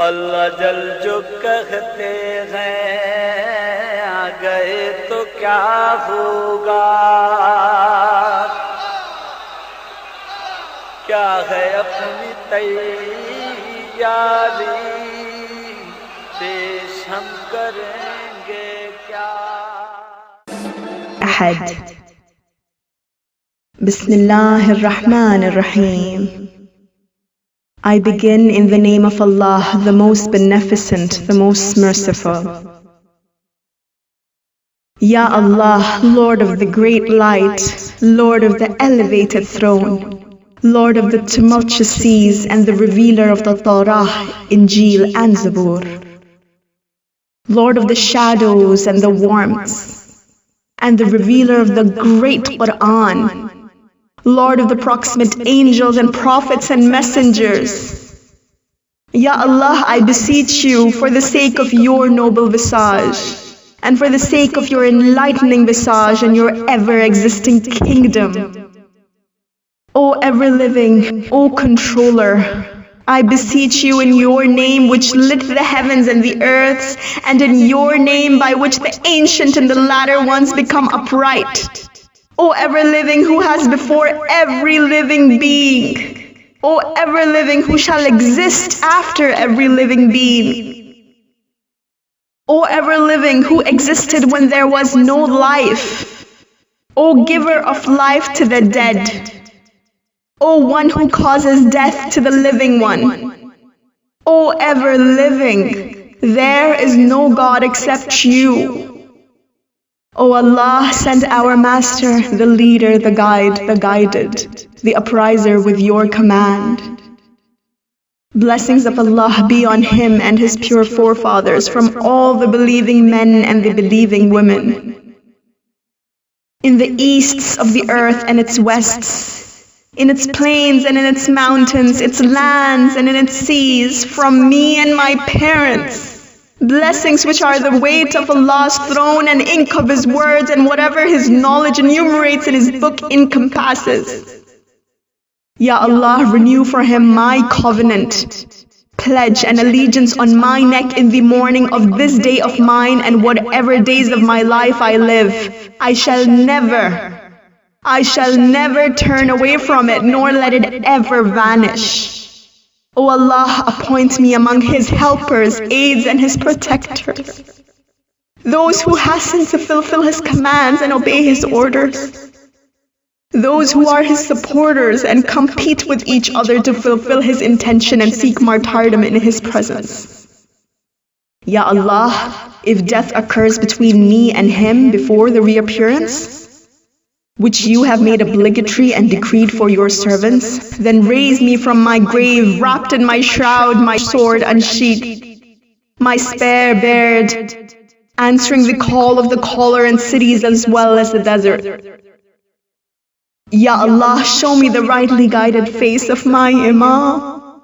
अल्लाह जल जो कहते हैं आ गए तो क्या होगा, क्या है अपनी तैयारी पेश हम करेंगे क्या। Ahad. Bismillahir Rahmanir Rahim. I begin in the name of Allah, the most beneficent, the most merciful. Ya Allah, Lord of the great light, Lord of the elevated throne, Lord of the tumultuous seas and the revealer of the Torah, Injil and Zabur, Lord of the shadows and the warmths, and the revealer of the great Quran, Lord of the proximate angels and prophets and messengers. Ya Allah, I beseech you for the sake of your noble visage, and for the sake of your enlightening visage and your ever-existing kingdom. O ever-living, O controller, I beseech you in your name which lit the heavens and the earths, and in your name by which the ancient and the latter ones become upright. O ever-living who has before every living being, O ever-living who shall exist after every living being, O ever-living who existed when there was no life, O giver of life to the dead, O one who causes death to the living one, O ever-living, there is no God except you. O Allah, send our Master, the leader, the guide, the guided, the upriser with your command. Blessings of Allah be on him and his pure forefathers from all the believing men and the believing women. In the easts of the earth and its wests, in its plains and in its mountains, its lands and in its seas, from me and my parents, blessings which are the weight of Allah's throne and ink of His words and whatever His knowledge enumerates in His book encompasses. Ya Allah, renew for him my covenant, pledge and allegiance on my neck in the morning of this day of mine and whatever days of my life I live. I shall never turn away from it nor let it ever vanish. O Allah, appoint me among His helpers, aids, and His protectors, those who hasten to fulfill His commands and obey His orders, those who are His supporters and compete with each other to fulfill His intention and seek martyrdom in His presence. Ya Allah, if death occurs between me and him before the reappearance, which you have made obligatory and decreed for your servants, then raise me from my grave, wrapped in my shroud, my sword unsheathed, my spear bared, answering the call of the caller in cities as well as the desert. Ya Allah, show me the rightly guided face of my Imam,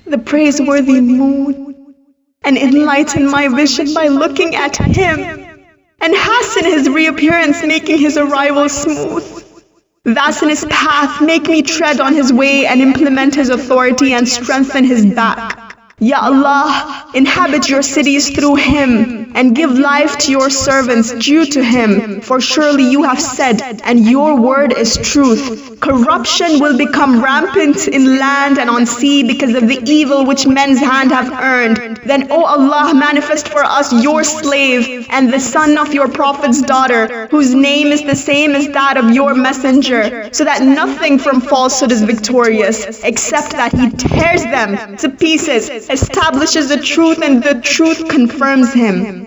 the praiseworthy moon, and enlighten my vision by looking at him, and hasten his reappearance, making his arrival smooth. Fasten his path, make me tread on his way and implement his authority and strengthen his back. Ya Allah, inhabit your cities through him and give life to your servants due to him. For surely you have said, and your word is truth, corruption will become rampant in land and on sea because of the evil which men's hand have earned. Then, O Allah, manifest for us your slave and the son of your prophet's daughter, whose name is the same as that of your messenger, so that nothing from falsehood is victorious, except that he tears them to pieces, establishes the truth, and the truth confirms him.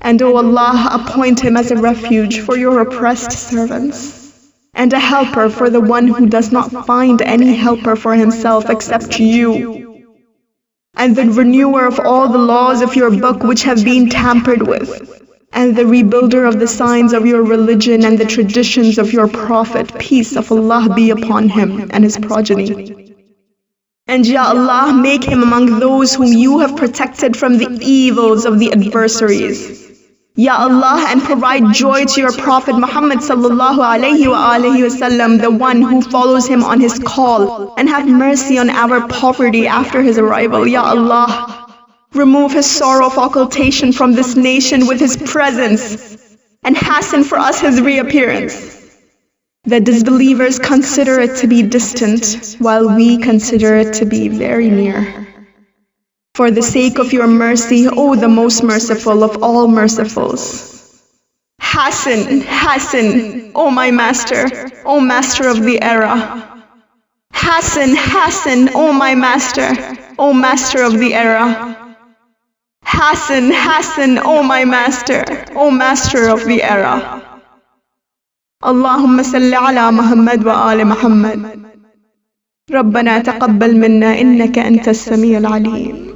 And O Allah, appoint him as a refuge for your oppressed servants, and a helper for the one who does not find any helper for himself except you, and the renewer of all the laws of your book which have been tampered with, and the rebuilder of the signs of your religion and the traditions of your prophet. Peace of Allah be upon him and his progeny. And Ya Allah, make him among those whom you have protected from the evils of the adversaries, Ya Allah, and provide joy to your Prophet Muhammad sallallahu alaihi wasallam, the one who follows him on his call, and have mercy on our poverty after his arrival. Ya Allah, remove his sorrow of occultation from this nation with his presence, and hasten for us his reappearance. The disbelievers consider it to be distant, while we consider it to be very near. For the sake of your mercy, O the most merciful of all mercifuls. Hasten, hasten, O my master, O master of the era. Hasten, hasten, O my master, O master of the era. Hasten, hasten, O my master, O master of the era. اللهم صل على محمد وآل محمد. ربنا تقبل منا إنك أنت السميع العليم.